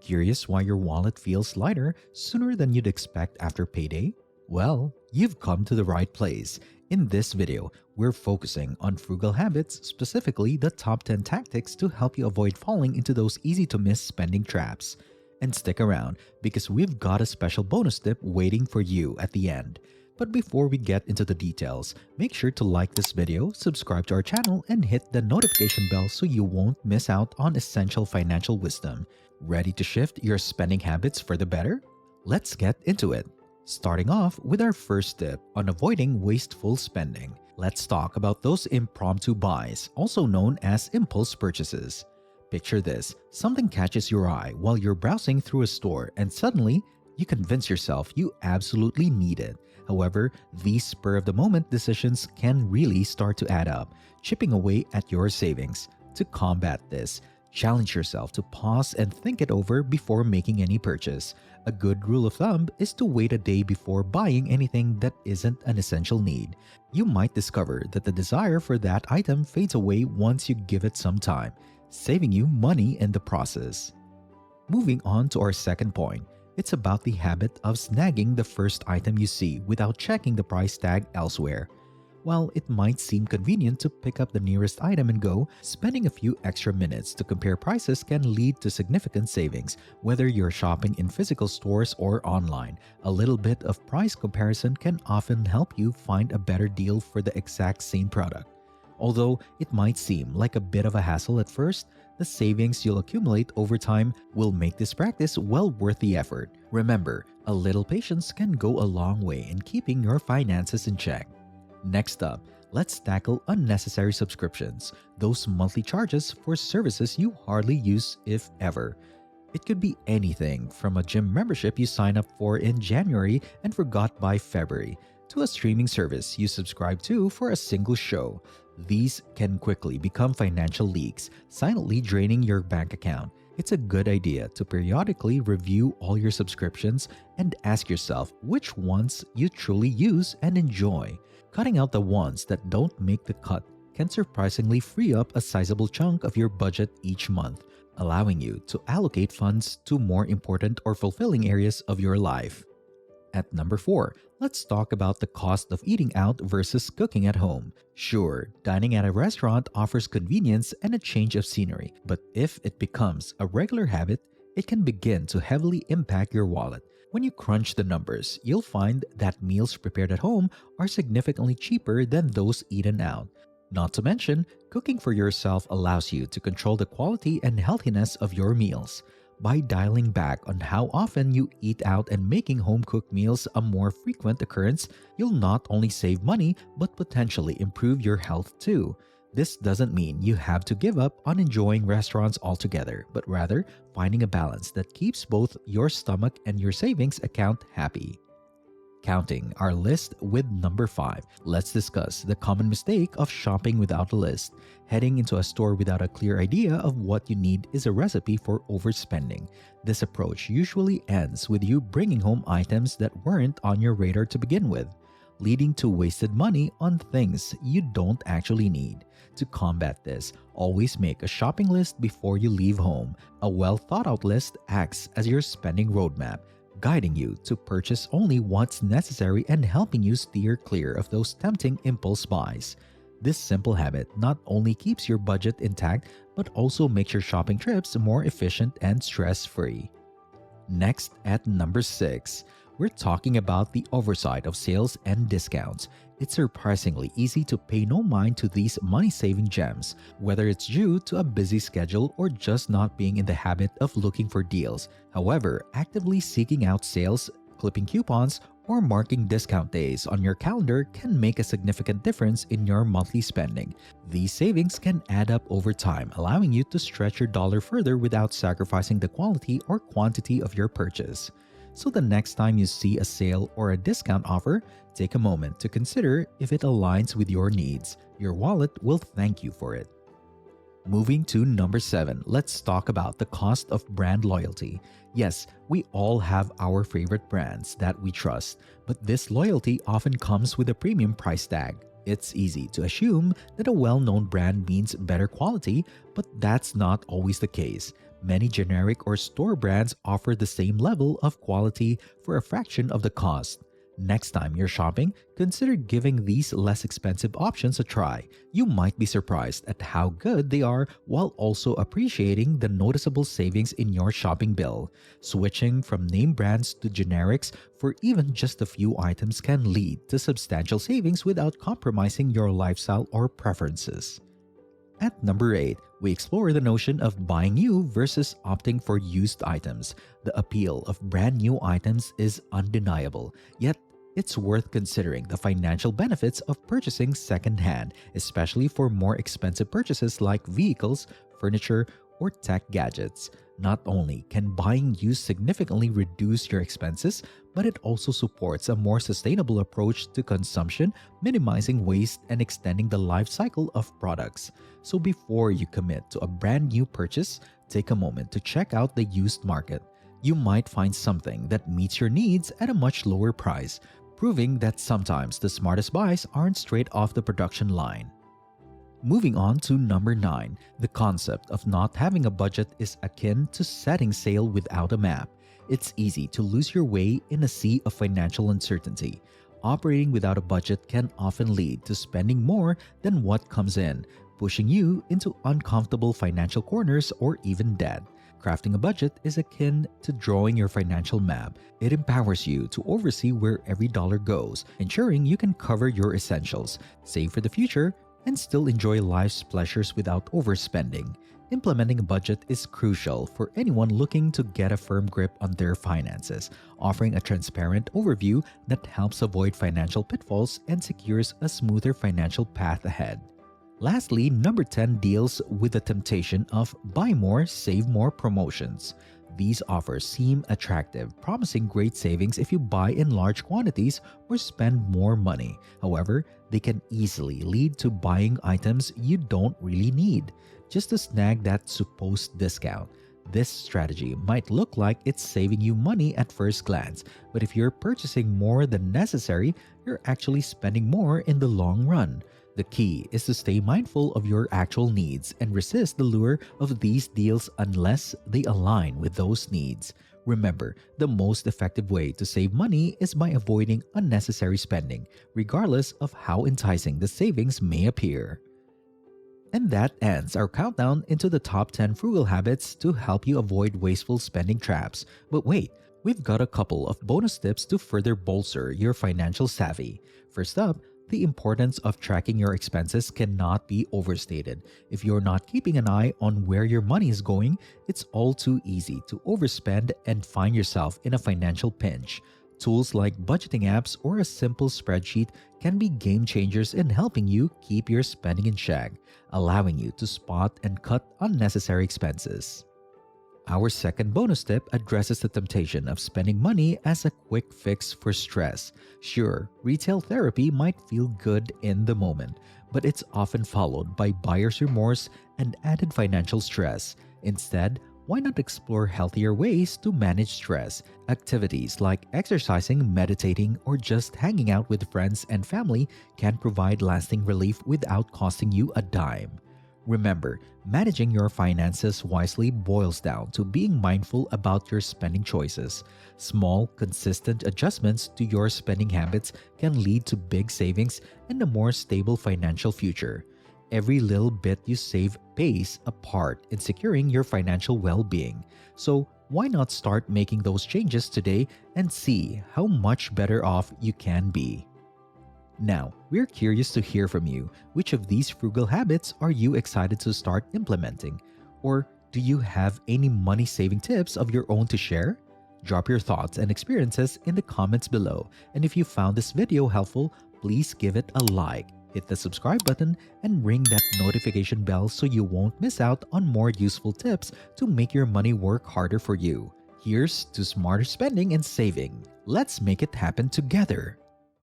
Curious why your wallet feels lighter sooner than you'd expect after payday? Well, you've come to the right place. In this video, we're focusing on frugal habits, specifically the top 10 tactics to help you avoid falling into those easy-to-miss spending traps. And stick around because we've got a special bonus tip waiting for you at the end. But before we get into the details, make sure to like this video, subscribe to our channel, and hit the notification bell so you won't miss out on essential financial wisdom. Ready to shift your spending habits for the better? Let's get into it. Starting off with our first tip on avoiding wasteful spending. Let's talk about those impromptu buys, also known as impulse purchases. Picture this, something catches your eye while you're browsing through a store and suddenly you convince yourself you absolutely need it. However, these spur-of-the-moment decisions can really start to add up, chipping away at your savings. To combat this, challenge yourself to pause and think it over before making any purchase. A good rule of thumb is to wait a day before buying anything that isn't an essential need. You might discover that the desire for that item fades away once you give it some time, saving you money in the process. Moving on to our second point. It's about the habit of snagging the first item you see without checking the price tag elsewhere. While it might seem convenient to pick up the nearest item and go, spending a few extra minutes to compare prices can lead to significant savings, whether you're shopping in physical stores or online. A little bit of price comparison can often help you find a better deal for the exact same product. Although it might seem like a bit of a hassle at first, the savings you'll accumulate over time will make this practice well worth the effort. Remember, a little patience can go a long way in keeping your finances in check. Next up, let's tackle unnecessary subscriptions, those monthly charges for services you hardly use if ever. It could be anything from a gym membership you sign up for in January and forgot by February, to a streaming service you subscribe to for a single show. These can quickly become financial leaks, silently draining your bank account. It's a good idea to periodically review all your subscriptions and ask yourself which ones you truly use and enjoy. Cutting out the ones that don't make the cut can surprisingly free up a sizable chunk of your budget each month, allowing you to allocate funds to more important or fulfilling areas of your life. At number 4, let's talk about the cost of eating out versus cooking at home. Sure, dining at a restaurant offers convenience and a change of scenery, but if it becomes a regular habit, it can begin to heavily impact your wallet. When you crunch the numbers, you'll find that meals prepared at home are significantly cheaper than those eaten out. Not to mention, cooking for yourself allows you to control the quality and healthiness of your meals. By dialing back on how often you eat out and making home-cooked meals a more frequent occurrence, you'll not only save money but potentially improve your health too. This doesn't mean you have to give up on enjoying restaurants altogether, but rather finding a balance that keeps both your stomach and your savings account happy. Counting our list with number 5, let's discuss the common mistake of shopping without a list. Heading into a store without a clear idea of what you need is a recipe for overspending. This approach usually ends with you bringing home items that weren't on your radar to begin with, leading to wasted money on things you don't actually need. To combat this, always make a shopping list before you leave home. A well-thought-out list acts as your spending roadmap, guiding you to purchase only what's necessary and helping you steer clear of those tempting impulse buys. This simple habit not only keeps your budget intact, but also makes your shopping trips more efficient and stress-free. Next, at number 6, we're talking about the oversight of sales and discounts. It's surprisingly easy to pay no mind to these money-saving gems, whether it's due to a busy schedule or just not being in the habit of looking for deals. However, actively seeking out sales, clipping coupons, or marking discount days on your calendar can make a significant difference in your monthly spending. These savings can add up over time, allowing you to stretch your dollar further without sacrificing the quality or quantity of your purchase. So the next time you see a sale or a discount offer, take a moment to consider if it aligns with your needs. Your wallet will thank you for it. Moving to number 7, let's talk about the cost of brand loyalty. Yes, we all have our favorite brands that we trust, but this loyalty often comes with a premium price tag. It's easy to assume that a well-known brand means better quality, but that's not always the case. Many generic or store brands offer the same level of quality for a fraction of the cost. Next time you're shopping, consider giving these less expensive options a try. You might be surprised at how good they are while also appreciating the noticeable savings in your shopping bill. Switching from name brands to generics for even just a few items can lead to substantial savings without compromising your lifestyle or preferences. At number 8, we explore the notion of buying new versus opting for used items. The appeal of brand new items is undeniable, yet it's worth considering the financial benefits of purchasing secondhand, especially for more expensive purchases like vehicles, furniture, or tech gadgets. Not only can buying used significantly reduce your expenses, but it also supports a more sustainable approach to consumption, minimizing waste and extending the life cycle of products. So before you commit to a brand new purchase, take a moment to check out the used market. You might find something that meets your needs at a much lower price, proving that sometimes the smartest buys aren't straight off the production line. Moving on to number 9, the concept of not having a budget is akin to setting sail without a map. It's easy to lose your way in a sea of financial uncertainty. Operating without a budget can often lead to spending more than what comes in, pushing you into uncomfortable financial corners or even debt. Crafting a budget is akin to drawing your financial map. It empowers you to oversee where every dollar goes, ensuring you can cover your essentials, save for the future, and still enjoy life's pleasures without overspending. Implementing a budget is crucial for anyone looking to get a firm grip on their finances, offering a transparent overview that helps avoid financial pitfalls and secures a smoother financial path ahead. Lastly, number 10 deals with the temptation of buy more, save more promotions. These offers seem attractive, promising great savings if you buy in large quantities or spend more money. However, they can easily lead to buying items you don't really need, just to snag that supposed discount. This strategy might look like it's saving you money at first glance, but if you're purchasing more than necessary, you're actually spending more in the long run. The key is to stay mindful of your actual needs and resist the lure of these deals unless they align with those needs. Remember, the most effective way to save money is by avoiding unnecessary spending, regardless of how enticing the savings may appear. And that ends our countdown into the top 10 frugal habits to help you avoid wasteful spending traps. But wait, we've got a couple of bonus tips to further bolster your financial savvy. First up, the importance of tracking your expenses cannot be overstated. If you're not keeping an eye on where your money is going, it's all too easy to overspend and find yourself in a financial pinch. Tools like budgeting apps or a simple spreadsheet can be game changers in helping you keep your spending in check, allowing you to spot and cut unnecessary expenses. Our second bonus tip addresses the temptation of spending money as a quick fix for stress. Sure, retail therapy might feel good in the moment, but it's often followed by buyer's remorse and added financial stress. Instead, why not explore healthier ways to manage stress? Activities like exercising, meditating, or just hanging out with friends and family can provide lasting relief without costing you a dime. Remember, managing your finances wisely boils down to being mindful about your spending choices. Small, consistent adjustments to your spending habits can lead to big savings and a more stable financial future. Every little bit you save pays a part in securing your financial well-being. So, why not start making those changes today and see how much better off you can be? Now, we're curious to hear from you. Which of these frugal habits are you excited to start implementing? Or do you have any money-saving tips of your own to share? Drop your thoughts and experiences in the comments below. And if you found this video helpful, please give it a like, hit the subscribe button, and ring that notification bell so you won't miss out on more useful tips to make your money work harder for you. Here's to smarter spending and saving. Let's make it happen together.